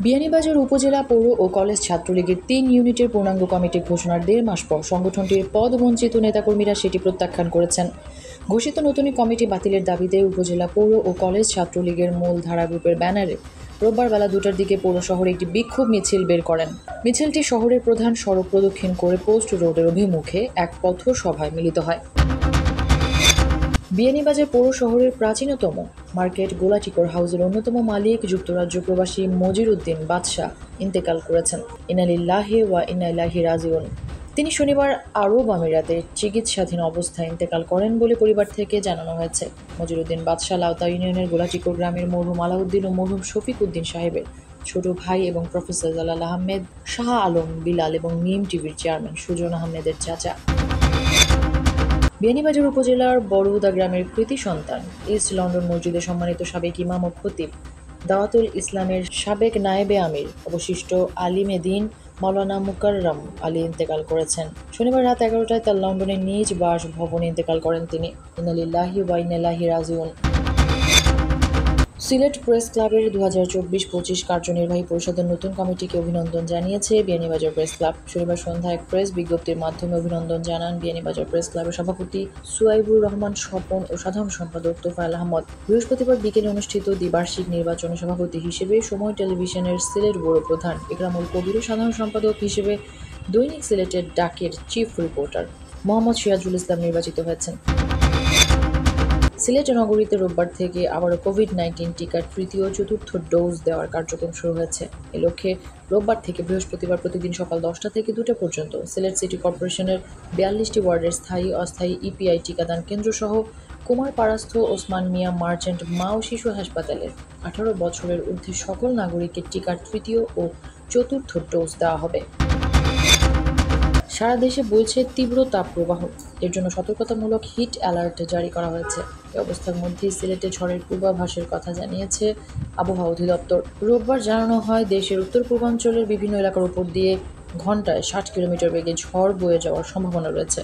বিয়ানীবাজার উপজেলা পৌর ও কলেজ ছাত্রলীগের ৩ ইউনিটের পূর্ণাঙ্গ কমিটি ঘোষণার ১.৫ মাস পর সংগঠনটির পদবঞ্চিত নেতাকর্মীরা সেটি প্রত্যাখ্যান করেছেন। ঘোষিত নতুন কমিটি বাতিলের দাবিতে উপজেলা পৌর ও কলেজ ছাত্রলীগের মূলধারা গ্রুপের ব্যানারে রোববার বেলা ২টার দিকে পৌর শহরে একটি বিক্ষোভ মিছিল বের করেন। মিছিলটি শহরের প্রধান সড়ক প্রদক্ষিণ করে পোস্ট রোডের অভিমুখে এক পথসভায় মিলিত হয়। বিয়ানীবাজার পৌর শহরের প্রাচীনতম মার্কেট গোলাটিকর হাউসের অন্যতম মালিক যুক্তরাজ্য প্রবাসী মজির উদ্দিন বাদশা ইন্তেকাল করেছেন। ইন্না লিল্লাহি ওয়া ইন্না ইলাইহি রাজিউন। তিনি শনিবার আরব আমিরাতে চিকিৎসাধীন অবস্থায় ইন্তেকাল করেন বলে পরিবার থেকে জানানো হয়েছে। মজির উদ্দিন বাদশা লাউতা ইউনিয়নের গোলাটিকর গ্রামের মরহুম আলাউদ্দিন ও মরহুম শফিক উদ্দিন সাহেবের ছোট ভাই এবং প্রফেসর জালাল আহমেদ, শাহ আলম বিলাল এবং মিম টিভির চেয়ারম্যান সুজন আহমেদের চাচা। বিয়ানীবাজার উপজেলার বড়উদা গ্রামের কৃতি সন্তান ইস্ট লন্ডন মসজিদের সম্মানিত সাবেক ইমাম ও খতিব দাওয়াতুল ইসলামের সাবেক নায়েবে আমির অবশিষ্ট আলিমে দ্বীন মাওলানা মুকাররম আলী ইন্তেকাল করেছেন। শনিবার রাত 11টায় তার লন্ডনের নিজ বাসভবনে ইন্তেকাল করেন তিনি। ইন্না লিল্লাহি ওয়া ইন্না ইলাইহি রাজিউন। সিলেট প্রেস ক্লাবের 2024-25 কার্যনির্বাহী পরিষদের নতুন কমিটিকে অভিনন্দন জানিয়েছে বিয়ানীবাজার প্রেস ক্লাব। শনিবার সন্ধ্যায় এক প্রেস বিজ্ঞপ্তির মাধ্যমে অভিনন্দন জানান বিয়ানীবাজার প্রেস ক্লাবের সভাপতি সুয়াইবুর রহমান স্বপন ও সাধারণ সম্পাদক তোফায়েল আহমদ। বৃহস্পতিবার বিকেলে অনুষ্ঠিত দ্বিবার্ষিক নির্বাচনে সভাপতি হিসেবে সময় টেলিভিশনের সিলেট ব্যুরো প্রধান ইকরামুল কবির ও সাধারণ সম্পাদক হিসেবে দৈনিক সিলেটের ডাকের চিফ রিপোর্টার মোহাম্মদ সিরাজুল ইসলাম নির্বাচিত হয়েছেন। সিলেট নগরীতে রোববার থেকে আবারও কোভিড-19 টিকার তৃতীয় ও চতুর্থ ডোজ দেওয়ার কার্যক্রম শুরু হয়েছে। এ লক্ষ্যে রোববার থেকে বৃহস্পতিবার প্রতিদিন সকাল 10টা থেকে 2টা পর্যন্ত সিলেট সিটি কর্পোরেশনের 42টি ওয়ার্ডের স্থায়ী অস্থায়ী ইপিআই টিকাদান কেন্দ্রসহ কুমারপাড়াস্থ ওসমান মিয়া মার্চেন্ট মা ও শিশু হাসপাতালের 18 বছরের ঊর্ধ্বে সকল নাগরিকের টিকার তৃতীয় ও চতুর্থ ডোজ দেওয়া হবে। সারা দেশে বইছে তীব্র তাপপ্রবাহ। এর জন্য সতর্কতামূলক হিট অ্যালার্ট জারি করা হয়েছে। এই অবস্থার মধ্যেই সিলেটে ঝড়ের পূর্বাভাসের কথা জানিয়েছে আবহাওয়া অধিদপ্তর। রোববার জানানো হয়, দেশের উত্তর পূর্বাঞ্চলের বিভিন্ন এলাকার উপর দিয়ে ঘণ্টায় 60 কিলোমিটার বেগে ঝড় বয়ে যাওয়ার সম্ভাবনা রয়েছে।